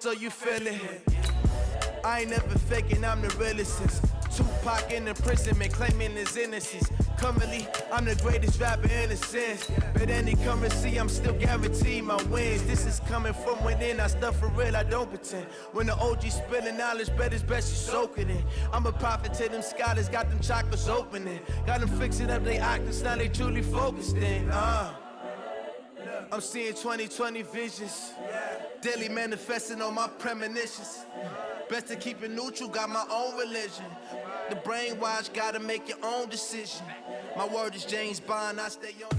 so you feel it. I ain't never faking, I'm the realest since Tupac in imprisonment, claiming his innocence. Currently, I'm the greatest rapper in a sense. But any currency, I'm still guaranteed my wins. This is coming from within, I stuff for real, I don't pretend. When the OG spilling knowledge, bet it's best you soak it in. I'm a prophet to them scholars, got them chakras opening. Got them fixing up they octaves, now they truly focused in. I'm seeing 2020 visions, daily manifesting on my premonitions. Best to keep it neutral, got my own religion. The brainwash, gotta make your own decision. My word is James Bond, I stay on.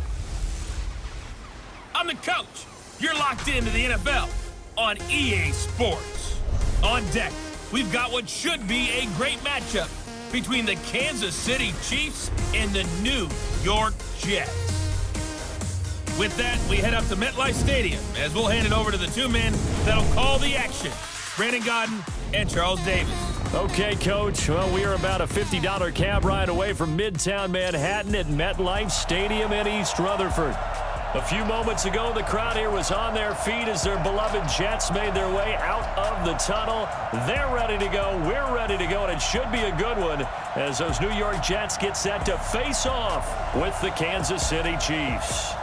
I'm the coach. You're locked into the NFL on EA Sports. On deck, we've got what should be a great matchup between the Kansas City Chiefs and the New York Jets. With that, we head up to Metlife Stadium as we'll hand it over to the two men that'll call the action, Brandon Gaudin and Charles Davis. Okay, Coach. Well, we are about a $50 cab ride away from Midtown Manhattan at Metlife Stadium in East Rutherford. A few moments ago, the crowd here was on their feet as their beloved Jets made their way out of the tunnel. They're ready to go. We're ready to go, and it should be a good one as those New York Jets get set to face off with the Kansas City Chiefs.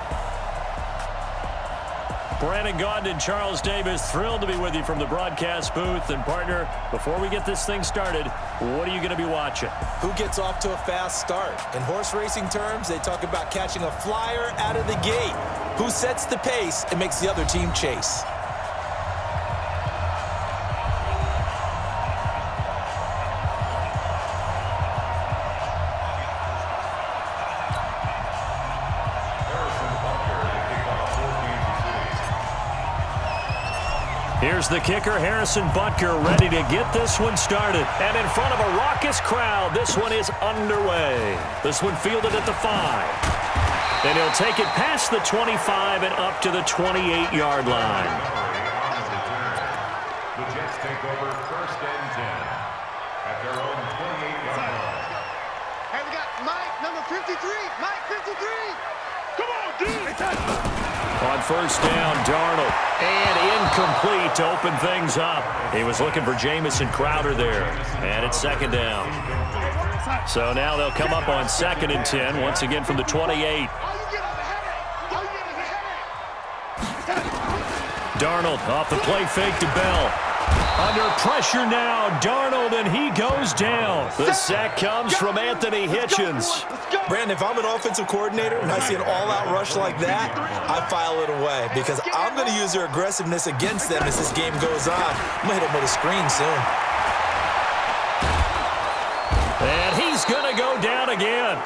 Brandon Gaudin and Charles Davis, thrilled to be with you from the broadcast booth. And, partner, before we get this thing started, what are you going to be watching? Who gets off to a fast start? In horse racing terms, they talk about catching a flyer out of the gate. Who sets the pace and makes the other team chase? Here's the kicker, Harrison Butker, ready to get this one started. And in front of a raucous crowd, this one is underway. This one fielded at the 5. And he'll take it past the 25 and up to the 28-yard line. The Jets take over 1st and 10 at their own 28-yard line. Hey, we got Mike, number 53. Mike, 53. Come on, dude. On 1st down, Darnold. And incomplete to open things up. He was looking for Jamison Crowder there. And it's 2nd down. So now they'll come up on 2nd and 10, once again from the 28. Darnold off the play fake to Bell. Under pressure now, Darnold, and he goes down. The sack comes from Anthony Hitchens. Brandon, if I'm an offensive coordinator and I see an all-out rush like that, I file it away because I'm going to use their aggressiveness against them as this game goes on. I'm going to hit them with a screen soon. And he's going to go down again.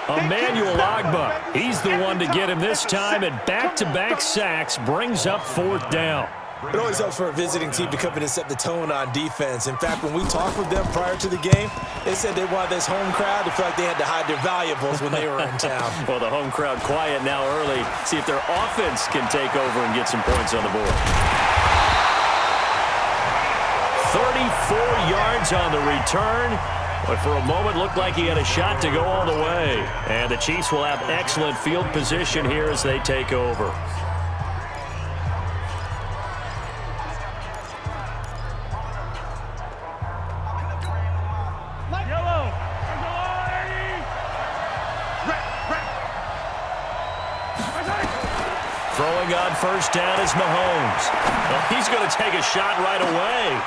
Emmanuel Ogbah, he's the one to get him this time, and back-to-back sacks brings up 4th down. It always helps for a visiting team to come in and set the tone on defense. In fact, when we talked with them prior to the game, they said they wanted this home crowd to feel like they had to hide their valuables when they were in town. Well, the home crowd quiet now early. See if their offense can take over and get some points on the board. 34 yards on the return. But for a moment, looked like he had a shot to go all the way. And the Chiefs will have excellent field position here as they take over. Throwing on 1st down is Mahomes. Well, he's going to take a shot right away.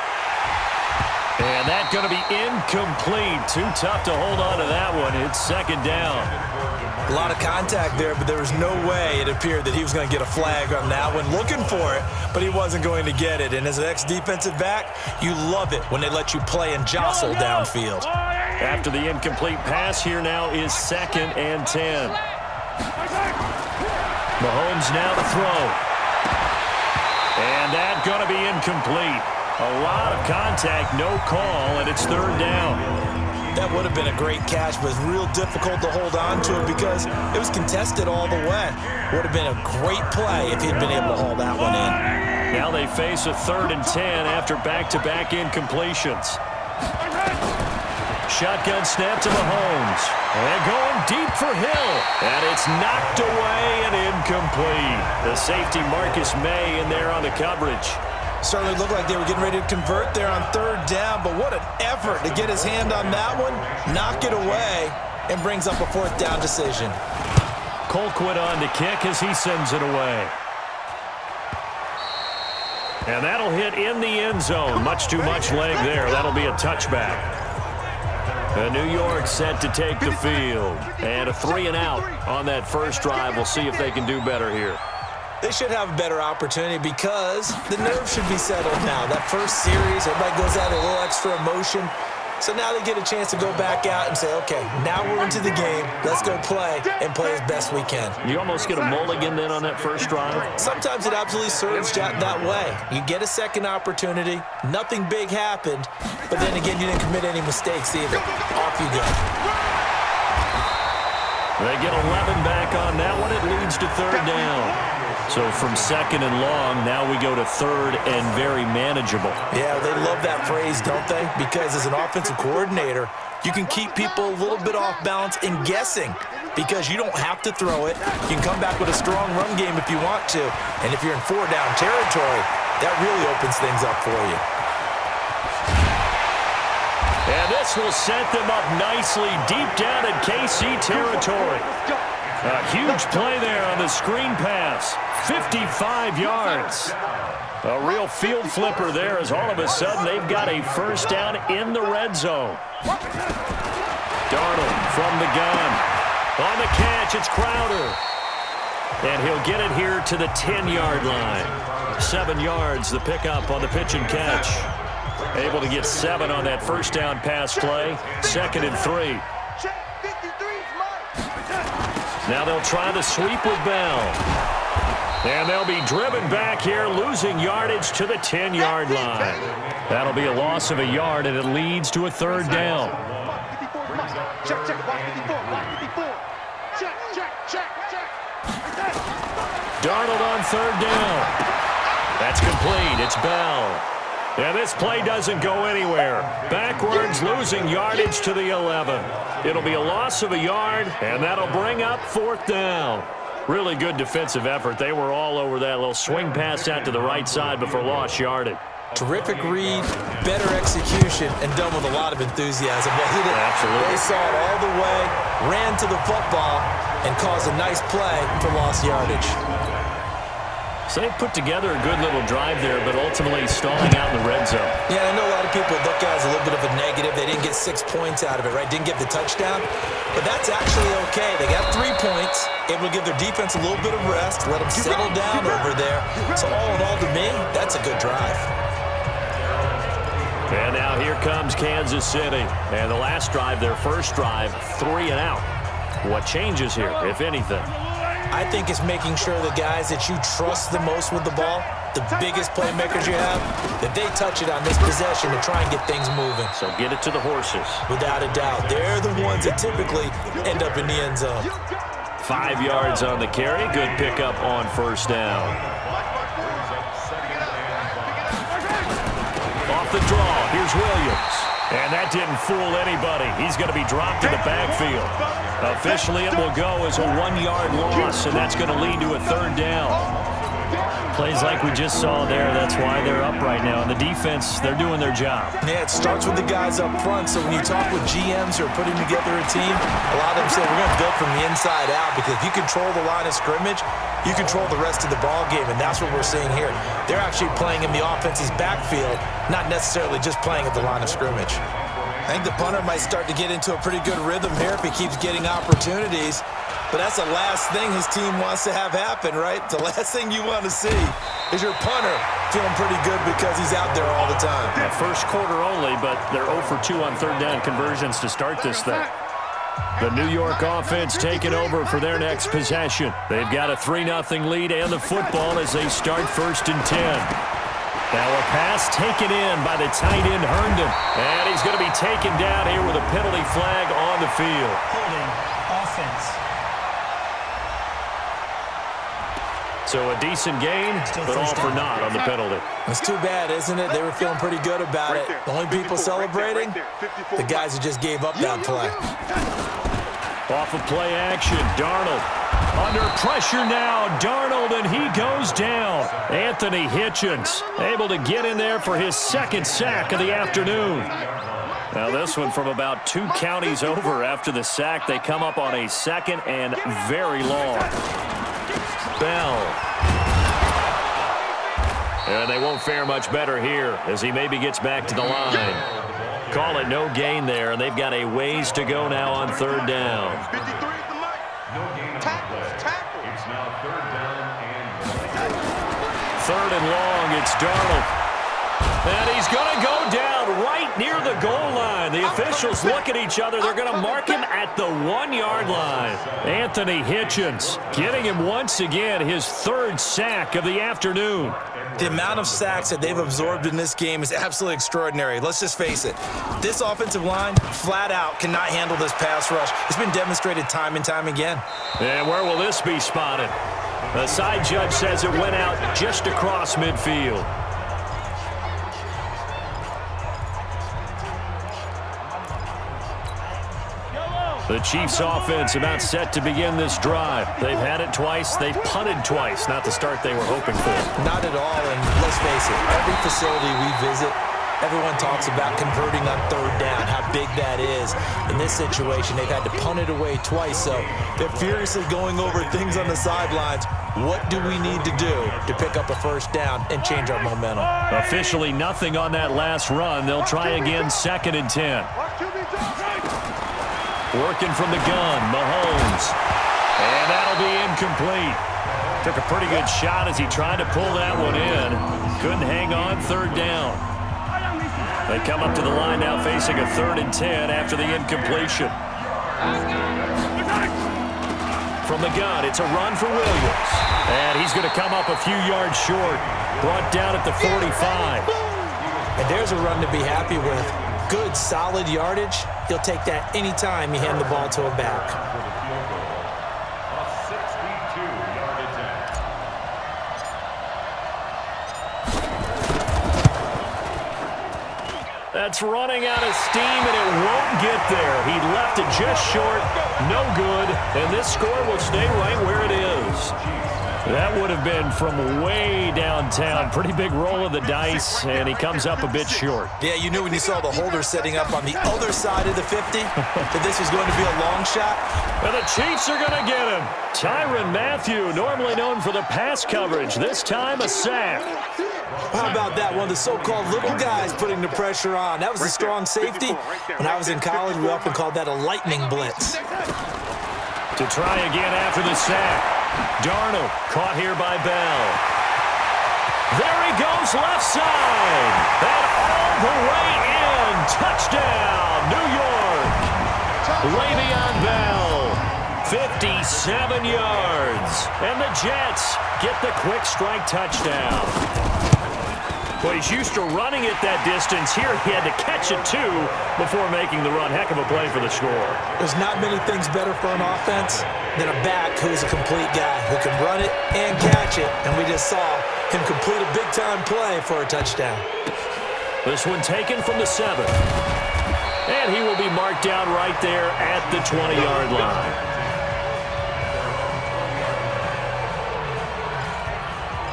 And that's going to be incomplete. Too tough to hold on to that one. It's 2nd down. A lot of contact there, but there was no way it appeared that he was going to get a flag on that one. Looking for it, but he wasn't going to get it. And as an ex-defensive back, you love it when they let you play and jostle downfield. After the incomplete pass, here now is 2nd and 10. Mahomes now to throw. And that's going to be incomplete. A lot of contact, no call, and it's 3rd down. That would have been a great catch, but it's real difficult to hold on to it because it was contested all the way. Would have been a great play if he'd been able to haul that one in. Now they face a 3rd and 10 after back-to-back incompletions. Shotgun snap to Mahomes. And going deep for Hill. And it's knocked away and incomplete. The safety Marcus May in there on the coverage. Certainly looked like they were getting ready to convert there on third down, but what an effort to get his hand on that one, knock it away, and brings up a fourth down decision. Colquitt on to kick as he sends it away. And that'll hit in the end zone. Much too much leg there. That'll be a touchback. New York set to take the field. And a 3-and-out on that first drive. We'll see if they can do better here. They should have a better opportunity because the nerves should be settled now. That first series, everybody goes out a little extra emotion. So now they get a chance to go back out and say, okay, now we're into the game. Let's go play and play as best we can. You almost get a mulligan then on that first drive? Sometimes it absolutely serves that way. You get a second opportunity. Nothing big happened. But then again, you didn't commit any mistakes either. Off you go. They get 11 back on that one. It leads to third down. So from second and long, now we go to third and very manageable. Yeah, they love that phrase, don't they? Because as an offensive coordinator, you can keep people a little bit off balance and guessing because you don't have to throw it. You can come back with a strong run game if you want to. And if you're in four-down territory, that really opens things up for you. And this will set them up nicely deep down in KC territory. A huge play there on the screen pass. 55 yards. A real field flipper there as all of a sudden they've got a first down in the red zone. Darnold from the gun. On the catch, it's Crowder. And he'll get it here to the 10-yard line. 7 yards, the pickup on the pitch and catch. Able to get 7 on that first down pass play. 2nd and 3. Now they'll try the sweep with Bell. And they'll be driven back here, losing yardage to the 10-yard line. That'll be a loss of a yard, and it leads to a third down. Darnold on third down. That's complete. It's Bell. And this play doesn't go anywhere. Backwards, losing yardage to the 11. It'll be a loss of a yard, and that'll bring up fourth down. Really good defensive effort. They were all over that little swing pass out to the right side before lost yardage. Terrific read, better execution, and done with a lot of enthusiasm. Wasn't it? Absolutely. They saw it all the way, ran to the football, and caused a nice play for lost yardage. So they put together a good little drive there, but ultimately stalling out in the red zone. Yeah, I know a lot of people look at it as a little bit of a negative. They didn't get 6 points out of it, right? Didn't get the touchdown. But that's actually okay. They got 3 points, able to give their defense a little bit of rest, let them settle down over there. So all in all, to me, that's a good drive. And now here comes Kansas City. And the last drive, their first drive, 3-and-out. What changes here, if anything? I think it's making sure the guys that you trust the most with the ball, the biggest playmakers you have, that they touch it on this possession to try and get things moving. So get it to the horses. Without a doubt. They're the ones that typically end up in the end zone. 5 yards on the carry. Good pickup on first down. Off the draw, here's Williams. And that didn't fool anybody. He's going to be dropped in the backfield. Officially, it will go as a 1-yard loss, and that's going to lead to a third down. Plays like we just saw there, that's why they're up right now. And the defense, they're doing their job. Yeah, it starts with the guys up front. So when you talk with GMs who are putting together a team, a lot of them say we're going to build from the inside out because if you control the line of scrimmage, you control the rest of the ball game, and that's what we're seeing here. They're actually playing in the offense's backfield, not necessarily just playing at the line of scrimmage. I think the punter might start to get into a pretty good rhythm here if he keeps getting opportunities. But that's the last thing his team wants to have happen, right? The last thing you want to see is your punter feeling pretty good because he's out there all the time. Yeah, first quarter only, but they're 0 for 2 on third down conversions to start this thing. The New York offense taking over for their next possession. They've got a 3-0 lead and the football as they start 1st and 10. Now a pass taken in by the tight end Herndon. And he's going to be taken down here with a penalty flag on the field. Holding offense. So a decent gain, but all for naught on the penalty. It's too bad, isn't it? They were feeling pretty good about it. The only people celebrating, the guys who just gave up that play. Off of play action, Darnold Under pressure now, Darnold, and he goes down. Anthony Hitchens able to get in there for his second sack of the afternoon. Now this one from about 2 counties over after the sack. They come up on a second and very long. Bell. And they won't fare much better here as he maybe gets back to the line. Call it no gain there, and they've got a ways to go now on third down. It's now third down and Third and long, it's Darnold. And he's going to go down right near the goal line. The officials look at each other. They're going to mark him at the 1-yard line. Anthony Hitchens getting him once again his third sack of the afternoon. The amount of sacks that they've absorbed in this game is absolutely extraordinary. Let's just face it. This offensive line, flat out, cannot handle this pass rush. It's been demonstrated time and time again. And where will this be spotted? The side judge says it went out just across midfield. The Chiefs offense about set to begin this drive. They've had it twice. They've punted twice. Not the start they were hoping for. Not at all, and let's face it, every facility we visit, everyone talks about converting on third down, how big that is. In this situation, they've had to punt it away twice, so they're furiously going over things on the sidelines. What do we need to do to pick up a first down and change our momentum? Officially nothing on that last run. They'll try again, 2nd and 10. Working from the gun, Mahomes. And that'll be incomplete. Took a pretty good shot as he tried to pull that one in. Couldn't hang on, third down. They come up to the line now facing a 3rd and 10 after the incompletion. From the gun, it's a run for Williams. And he's going to come up a few yards short. Brought down at the 45. And there's a run to be happy with. Good, solid yardage. He'll take that anytime you hand the ball to a back. a 62-yard attempt. That's running out of steam, and it won't get there. He left it just short. No good. And this score will stay right where it is. That would have been from way downtown. Pretty big roll of the dice, and he comes up a bit short. Yeah, you knew when you saw the holder setting up on the other side of the 50 that this was going to be a long shot. And the Chiefs are going to get him. Tyrann Mathieu, normally known for the pass coverage. This time a sack. How about that? One of the so-called little guys putting the pressure on. That was a strong safety. When I was in college, we often called that a lightning blitz. To try again after the sack. Darnold caught here by Bell. There he goes left side. And all the way in. Touchdown, New York. Le'Veon Bell, 57 yards. And the Jets get the quick strike touchdown. Well, he's used to running it that distance. Here he had to catch it, too, before making the run. Heck of a play for the score. There's not many things better for an offense than a back who is a complete guy who can run it and catch it. And we just saw him complete a big-time play for a touchdown. This one taken from the 7. And he will be marked down right there at the 20-yard line.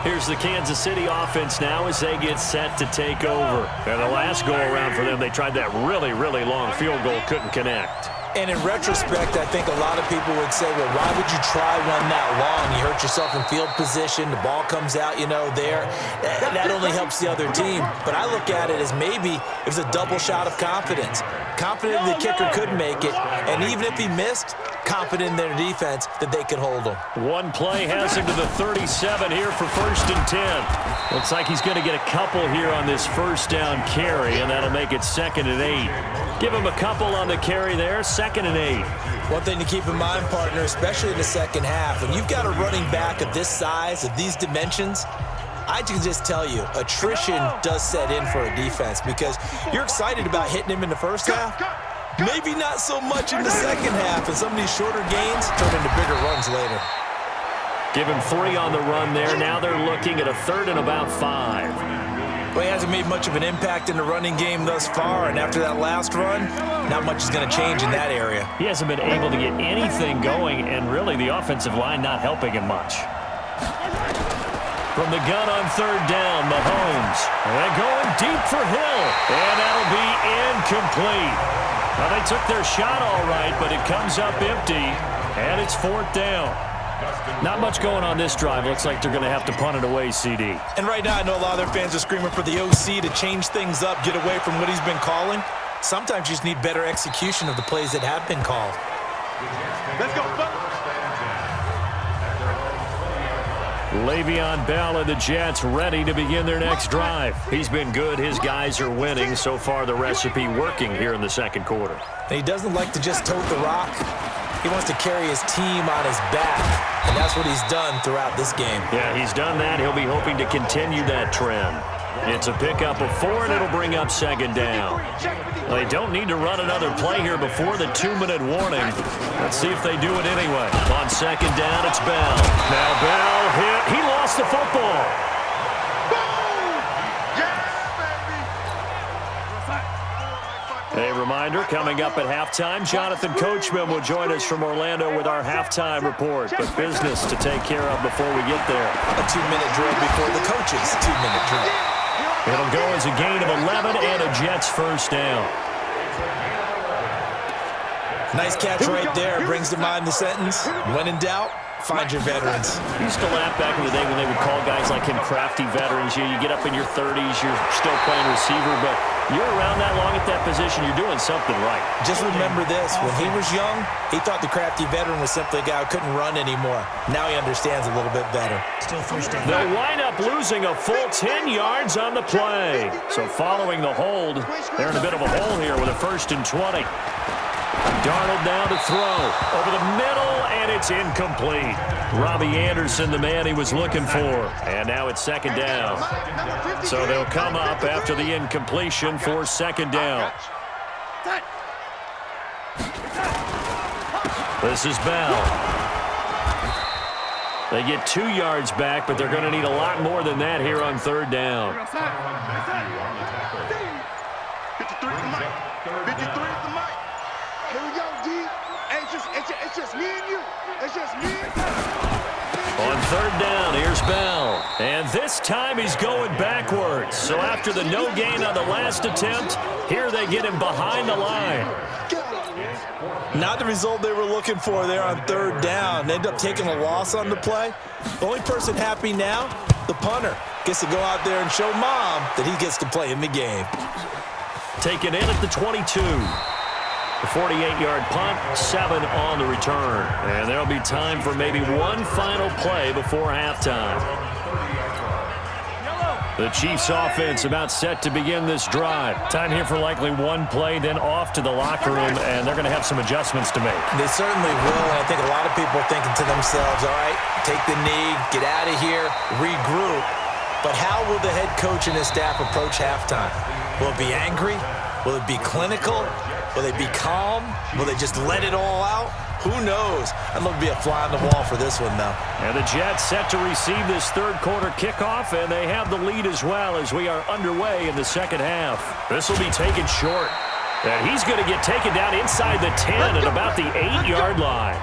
Here's the Kansas City offense now as they get set to take over. And the last go-around for them, they tried that really, really long field goal, couldn't connect. And in retrospect, I think a lot of people would say, well, why would you try one that long? You hurt yourself in field position. The ball comes out, there. That only helps the other team. But I look at it as maybe it was a double shot of confidence. Confident the kicker could make it. And even if he missed, confident in their defense that they could hold him. One play has him to the 37 here for 1st and 10. Looks like he's going to get a couple here on this first down carry, and that'll make it 2nd and 8. Give him a couple on the carry there, 2nd and 8. One thing to keep in mind, partner, especially in the second half, when you've got a running back of this size, of these dimensions, I can just tell you, attrition does set in for a defense because you're excited about hitting him in the first half. Maybe not so much in the second half, and some of these shorter gains turn into bigger runs later. Give him 3 on the run there. Now they're looking at a 3rd and about 5. Well, he hasn't made much of an impact in the running game thus far, and after that last run, not much is going to change in that area. He hasn't been able to get anything going, and really the offensive line not helping him much. From the gun on third down, Mahomes. And going deep for Hill. And that'll be incomplete. Well, they took their shot all right, but it comes up empty, and it's fourth down. Not much going on this drive. Looks like they're going to have to punt it away, CD. And right now, I know a lot of their fans are screaming for the OC to change things up, get away from what he's been calling. Sometimes you just need better execution of the plays that have been called. Let's go, Buck. Le'Veon Bell and the Jets ready to begin their next drive. He's been good. His guys are winning. So far, the recipe working here in the second quarter. And he doesn't like to just tote the rock. He wants to carry his team on his back, and that's what he's done throughout this game. Yeah, he's done that. He'll be hoping to continue that trend. It's a pickup of 4, and it'll bring up second down. They don't need to run another play here before the 2-minute warning. Let's see if they do it anyway. On second down, it's Bell. Now Bell hit. He lost the football. A reminder, coming up at halftime, Jonathan Coachman will join us from Orlando with our halftime report. But business to take care of before we get there. A 2-minute drill before the coach's 2-minute drill. It'll go as a gain of 11 and a Jets first down. Nice catch right there. Brings to mind the sentence, when in doubt, find your veterans. Used to laugh back in the day when they would call guys like him crafty veterans. You get up in your 30s, you're still playing receiver, but you're around that long at that position, you're doing something right. Just remember this, when he was young, he thought the crafty veteran was simply a guy who couldn't run anymore. Now he understands a little bit better. Still first down. They'll wind up losing a full 10 yards on the play. So following the hold, they're in a bit of a hole here with a 1st and 20. Darnold now to throw over the middle, and it's incomplete. Robbie Anderson, the man he was looking for. And now it's second down. So they'll come up after the incompletion for second down. This is Bell. They get 2 yards back, but they're going to need a lot more than that here on third down. 53 is the mic. 53 is the mic. Here we go, D. It's just me and you. It's just me and you. On third down, here's Bell. And this time he's going backwards. So after the no gain on the last attempt, here they get him behind the line. Not the result they were looking for there on third down. They end up taking a loss on the play. The only person happy now, the punter, gets to go out there and show mom that he gets to play in the game. Taken in at the 22. The 48-yard punt, 7 on the return. And there'll be time for maybe one final play before halftime. The Chiefs offense about set to begin this drive. Time here for likely one play, then off to the locker room, and they're going to have some adjustments to make. They certainly will, and I think a lot of people are thinking to themselves, all right, take the knee, get out of here, regroup. But how will the head coach and his staff approach halftime? Will it be angry? Will it be clinical? Will they be calm? Will they just let it all out? Who knows? I'd love to be a fly on the wall for this one, though. And the Jets set to receive this third quarter kickoff, and they have the lead as well as we are underway in the second half. This will be taken short. And he's going to get taken down inside the 10 at about the 8-yard line.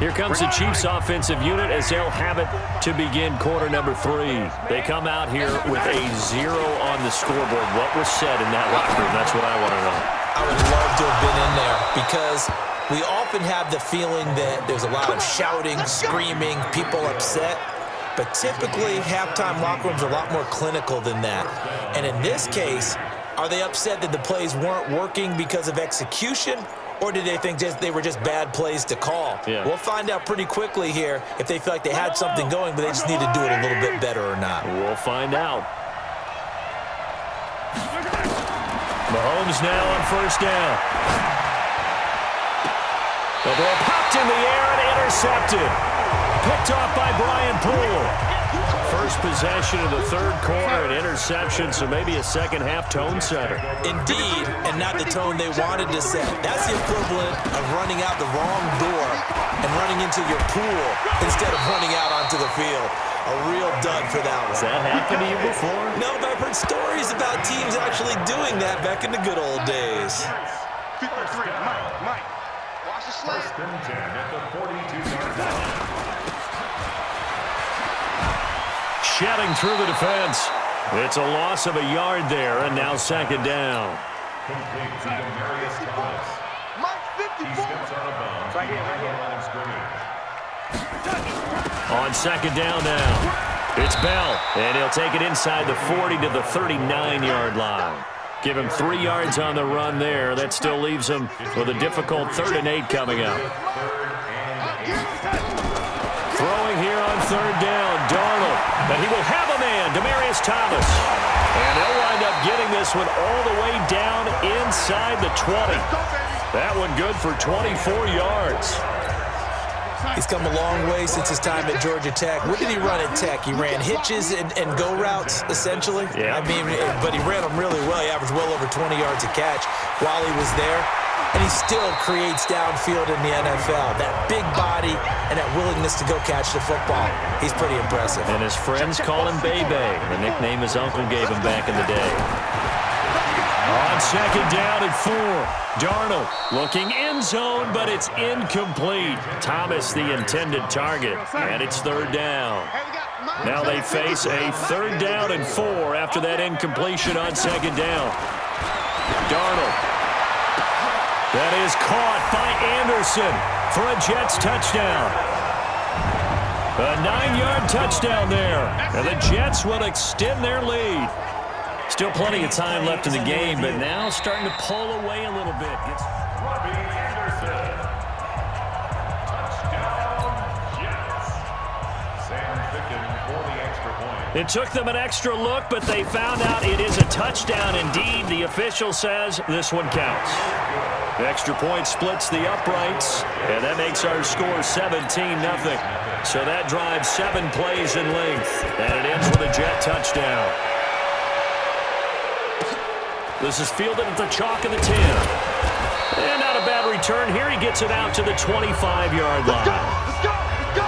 Here comes the Chiefs offensive unit as they'll have it to begin quarter number 3. They come out here with a 0 on the scoreboard. What was said in that locker room? That's what I want to know. I would love to have been in there because we often have the feeling that there's a lot of shouting, screaming, people upset. But typically, halftime locker rooms are a lot more clinical than that. And in this case, are they upset that the plays weren't working because of execution? Or did they think they were just bad plays to call? Yeah. We'll find out pretty quickly here if they feel like they had something going, but they just need to do it a little bit better or not. We'll find out. Mahomes now on first down. The ball popped in the air and intercepted. Picked off by Brian Poole. First possession of the third quarter, an interception, so maybe a second-half tone setter. Indeed, and not the tone they wanted to set. That's the equivalent of running out the wrong door and running into your pool instead of running out onto the field. A real dud for that one. Has that happened to you before? No, but I've heard stories about teams actually doing that back in the good old days. 53, Mike. Watch the slant. First and 10 at the 42-yard line. Shedding through the defense. It's a loss of a yard there, and now second down. Complete to Demarius Thomas. Mike, He 54. steps out of bounds. Right here. Line of scrimmage. On second down now, it's Bell, and he'll take it inside the 40 to the 39-yard line. Give him 3 yards on the run there. That still leaves him with a difficult 3rd and 8 coming up. Throwing here on 3rd down, Darnold, and he will have a man, Demarius Thomas. And they'll wind up getting this one all the way down inside the 20. That one good for 24 yards. He's come a long way since his time at Georgia Tech. What did he run at Tech? He ran hitches and go routes, essentially. Yeah. I mean, but he ran them really well. He averaged well over 20 yards a catch while he was there. And he still creates downfield in the NFL. That big body and that willingness to go catch the football. He's pretty impressive. And his friends call him Bebe, the nickname his uncle gave him back in the day. On second down at 4, Darnold looking end zone, but it's incomplete. Thomas the intended target, and it's 3rd down. Now they face a 3rd down and 4 after that incompletion on second down. Darnold. That is caught by Anderson for a Jets touchdown. A 9-yard touchdown there, and the Jets will extend their lead. Still plenty of time left in the game, but now starting to pull away a little bit. Robbie Anderson. Touchdown, Jets. Sam Ficken for the extra point. It took them an extra look, but they found out it is a touchdown indeed. The official says this one counts. The extra point splits the uprights, and that makes our score 17-0. So that drives 7 plays in length, and it ends with a Jet touchdown. This is fielded at the chalk of the 10. And not a bad return here. He gets it out to the 25-yard line. Let's go.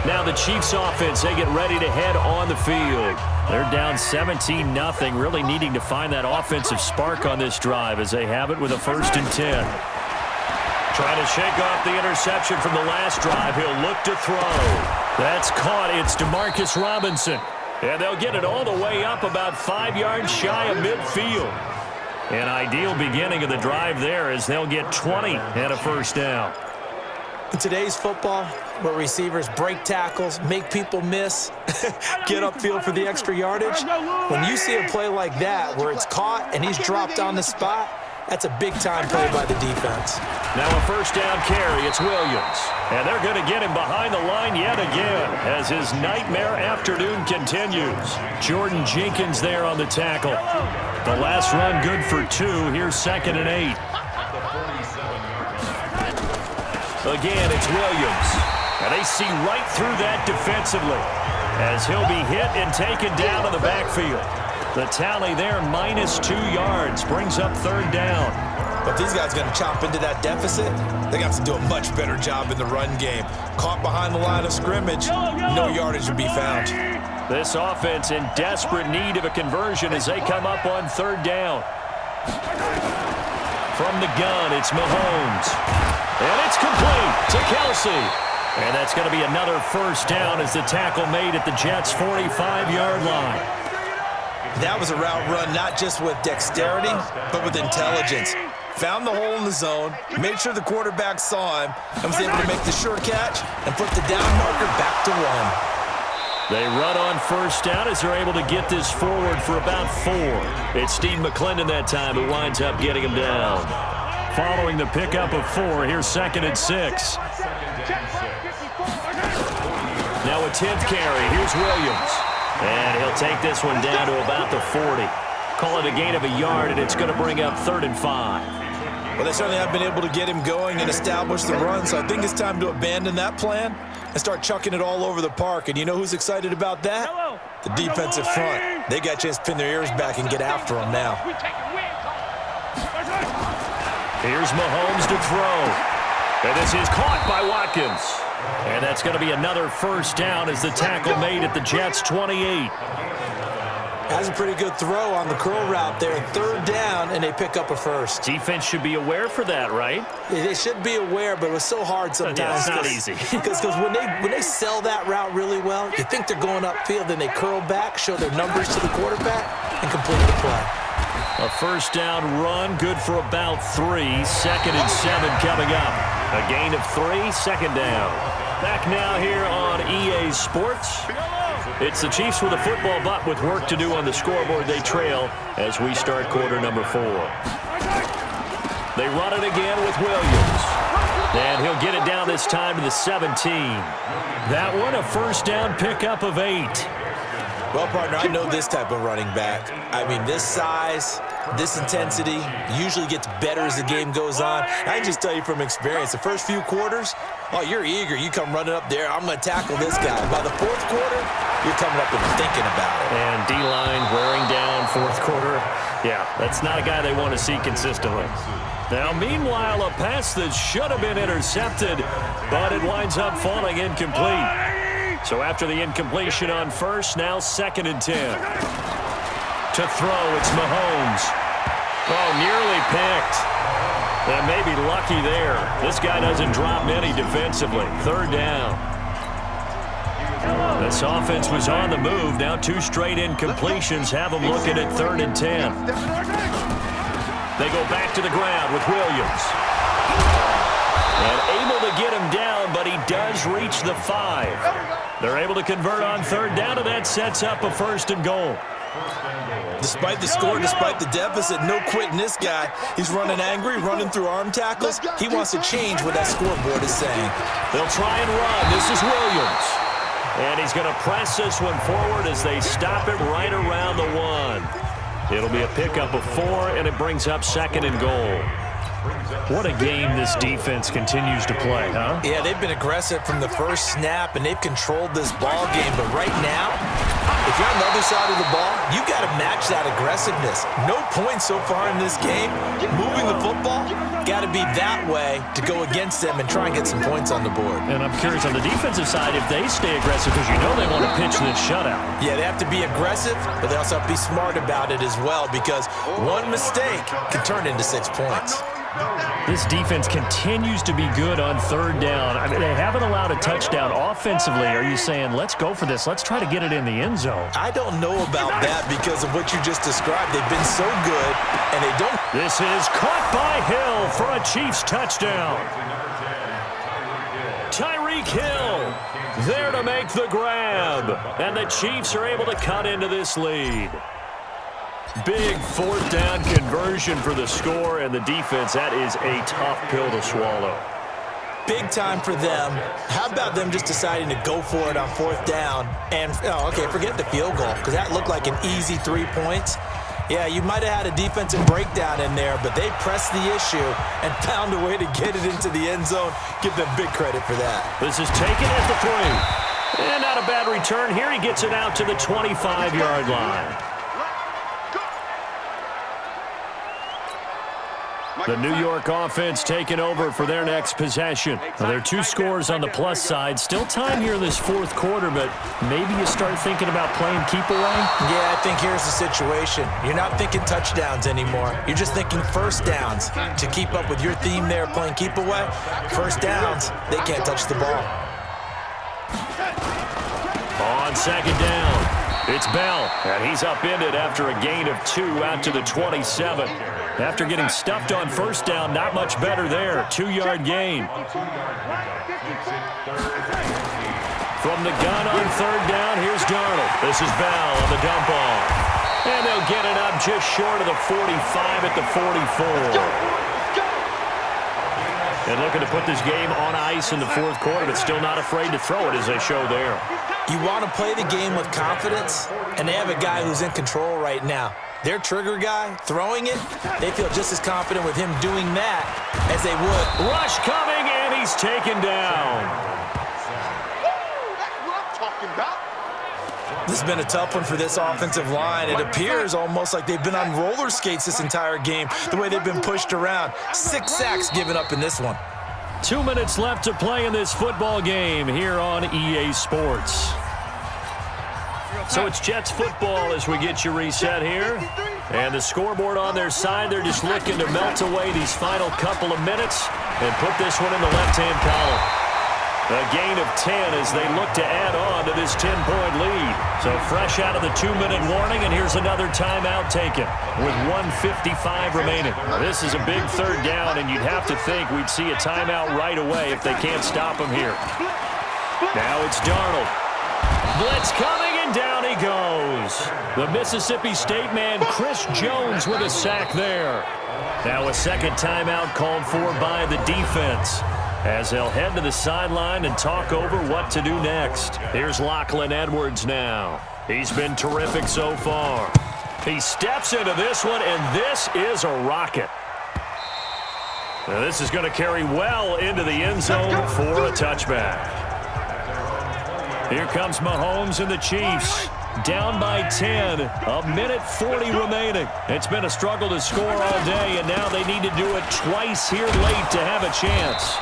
Now the Chiefs offense, they get ready to head on the field. They're down 17-0, really needing to find that offensive spark on this drive as they have it with a 1st and 10. Trying to shake off the interception from the last drive. He'll look to throw. That's caught. It's Demarcus Robinson. And they'll get it all the way up about 5 yards shy of midfield. An ideal beginning of the drive there as they'll get 20 and a 1st down. In today's football, where receivers break tackles, make people miss, get upfield for the extra yardage, when you see a play like that where it's caught and he's dropped on the spot, that's a big-time play by the defense. Now a 1st down carry. It's Williams. And they're going to get him behind the line yet again as his nightmare afternoon continues. Jordan Jenkins there on the tackle. The last run good for 2. Here's 2nd and 8. Again, it's Williams. And they see right through that defensively as he'll be hit and taken down in the backfield. The tally there, -2 yards, brings up 3rd down. But these guys are going to chop into that deficit. They got to do a much better job in the run game. Caught behind the line of scrimmage, no yardage to be found. This offense in desperate need of a conversion as they come up on 3rd down. From the gun, it's Mahomes. And it's complete to Kelsey. And that's going to be another 1st down as the tackle made at the Jets' 45-yard line. That was a route run not just with dexterity, but with intelligence. Found the hole in the zone, made sure the quarterback saw him, and was able to make the sure catch and put the down marker back to 1. They run on 1st down as they're able to get this forward for about 4. It's Steve McClendon that time who winds up getting him down. Following the pickup of 4, here's 2nd and 6. Now a 10th carry. Here's Williams. And he'll take this one down to about the 40. Call it a gain of a yard, and it's going to bring up 3rd and 5. Well, they certainly have been able to get him going and establish the run, so I think it's time to abandon that plan and start chucking it all over the park. And you know who's excited about that? The defensive front. They got a chance to pin their ears back and get after him now. Here's Mahomes to throw. And this is caught by Watkins. And that's going to be another first down as the tackle made at the Jets' 28. That's a pretty good throw on the curl route there. 3rd down, and they pick up a first. Defense should be aware for that, right? They should be aware, but it was so hard sometimes. Yeah, it's not easy. Because when they sell that route really well, you think they're going upfield, then they curl back, show their numbers to the quarterback, and complete the play. A first down run, good for about 3. 2nd and 7 coming up. A gain of 3, 2nd down. Back now here on EA Sports. It's the Chiefs with a football, but with work to do on the scoreboard, they trail as we start quarter number 4. They run it again with Williams. And he'll get it down this time to the 17. That one, a first down pickup of 8. Well, partner, I know this type of running back. I mean, this size, this intensity usually gets better as the game goes on. I can just tell you from experience, the first few quarters, oh, you're eager. You come running up there, I'm going to tackle this guy. By the 4th quarter, you're coming up and thinking about it. And D-line wearing down 4th quarter. Yeah, that's not a guy they want to see consistently. Now, meanwhile, a pass that should have been intercepted, but it winds up falling incomplete. So after the incompletion on first, now 2nd and 10. To throw, it's Mahomes. Oh, nearly picked. And maybe lucky there. This guy doesn't drop many defensively. 3rd down. This offense was on the move. Now 2 straight incompletions have them looking at 3rd and 10. They go back to the ground with Williams. And able to get him down, but he does reach the 5. They're able to convert on 3rd down, and that sets up a 1st and goal. Despite the score, despite the deficit, no quitting this guy. He's running angry, running through arm tackles. He wants to change what that scoreboard is saying. They'll try and run. This is Williams. And he's going to press this one forward as they stop it right around the 1. It'll be a pickup of 4, and it brings up 2nd and goal. What a game this defense continues to play, huh? Yeah, they've been aggressive from the first snap, and they've controlled this ball game. But right now, if you're on the other side of the ball, you've got to match that aggressiveness. No points so far in this game. Moving the football, got to be that way to go against them and try and get some points on the board. And I'm curious on the defensive side if they stay aggressive, because you know they want to pitch this shutout. Yeah, they have to be aggressive, but they also have to be smart about it as well, because one mistake can turn into 6 points. This defense continues to be good on 3rd down. I mean, they haven't allowed a touchdown offensively. Are you saying, let's go for this, let's try to get it in the end zone? I don't know about that because of what you just described. They've been so good, and they don't. This is caught by Hill for a Chiefs touchdown. Tyreek Hill there to make the grab. And the Chiefs are able to cut into this lead. Big 4th down conversion for the score, and the defense, that is a tough pill to swallow. Big time for them. How about them just deciding to go for it on 4th down? And, okay, forget the field goal, because that looked like an easy 3 points. Yeah, you might have had a defensive breakdown in there, but they pressed the issue and found a way to get it into the end zone. Give them big credit for that. This is taken at the 3. And not a bad return here. He gets it out to the 25-yard line. The New York offense taking over for their next possession. Now, there are 2 scores on the plus side. Still time here in this 4th quarter, but maybe you start thinking about playing keep away? Yeah, I think here's the situation. You're not thinking touchdowns anymore. You're just thinking first downs. To keep up with your theme there, playing keep away, first downs, they can't touch the ball. On 2nd down, it's Bell, and he's upended after a gain of 2 out to the 27. After getting stuffed on 1st down, not much better there. 2-yard gain. From the gun on 3rd down, here's Darnold. This is Bell on the dump off. And they'll get it up just short of the 45 at the 44. And looking to put this game on ice in the 4th quarter, but still not afraid to throw it as they show there. You want to play the game with confidence, and they have a guy who's in control right now. Their trigger guy, throwing it, they feel just as confident with him doing that as they would. Rush coming, and he's taken down. That's what I'm talking about. This has been a tough one for this offensive line. It appears almost like they've been on roller skates this entire game, the way they've been pushed around. 6 sacks given up in this one. 2 minutes left to play in this football game here on EA Sports. So it's Jets football as we get you reset here. And the scoreboard on their side, they're just looking to melt away these final couple of minutes and put this one in the left-hand column. A gain of 10 as they look to add on to this 10-point lead. So fresh out of the 2-minute warning, and here's another timeout taken with 1:55 remaining. This is a big third down, and you'd have to think we'd see a timeout right away if they can't stop him here. Now it's Darnold. Blitz coming, and down he goes. The Mississippi State man, Chris Jones, with a sack there. Now a second timeout called for by the defense, as they'll head to the sideline and talk over what to do next. Here's Lachlan Edwards now. He's been terrific so far. He steps into this one, and this is a rocket. Now this is going to carry well into the end zone for a touchback. Here comes Mahomes and the Chiefs. Down by 10, a minute 40 remaining. It's been a struggle to score all day, and now they need to do it twice here late to have a chance.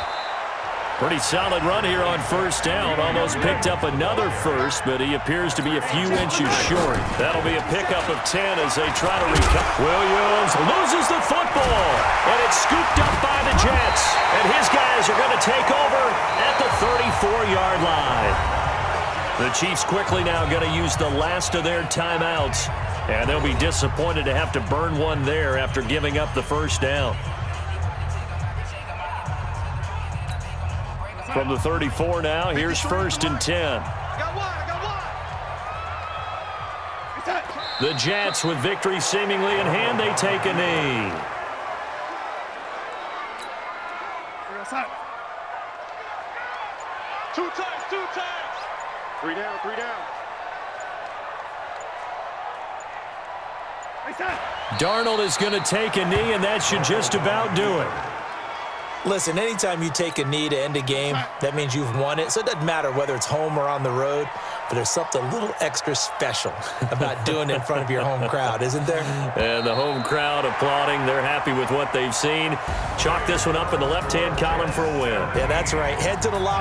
Pretty solid run here on first down. Almost picked up another first, but he appears to be a few inches short. That'll be a pickup of 10 as they try to recover. Williams loses the football, and it's scooped up by the Jets. And his guys are going to take over at the 34-yard line. The Chiefs quickly now going to use the last of their timeouts, and they'll be disappointed to have to burn one there after giving up the first down. From the 34 now, here's 1st and 10. The Jets with victory seemingly in hand, they take a knee. Two times. 3 down. Darnold is going to take a knee, and that should just about do it. Listen, anytime you take a knee to end a game, that means you've won it. So it doesn't matter whether it's home or on the road, but there's something a little extra special about doing it in front of your home crowd, isn't there? And the home crowd applauding. They're happy with what they've seen. Chalk this one up in the left-hand column for a win. Yeah, that's right. Head to the locker.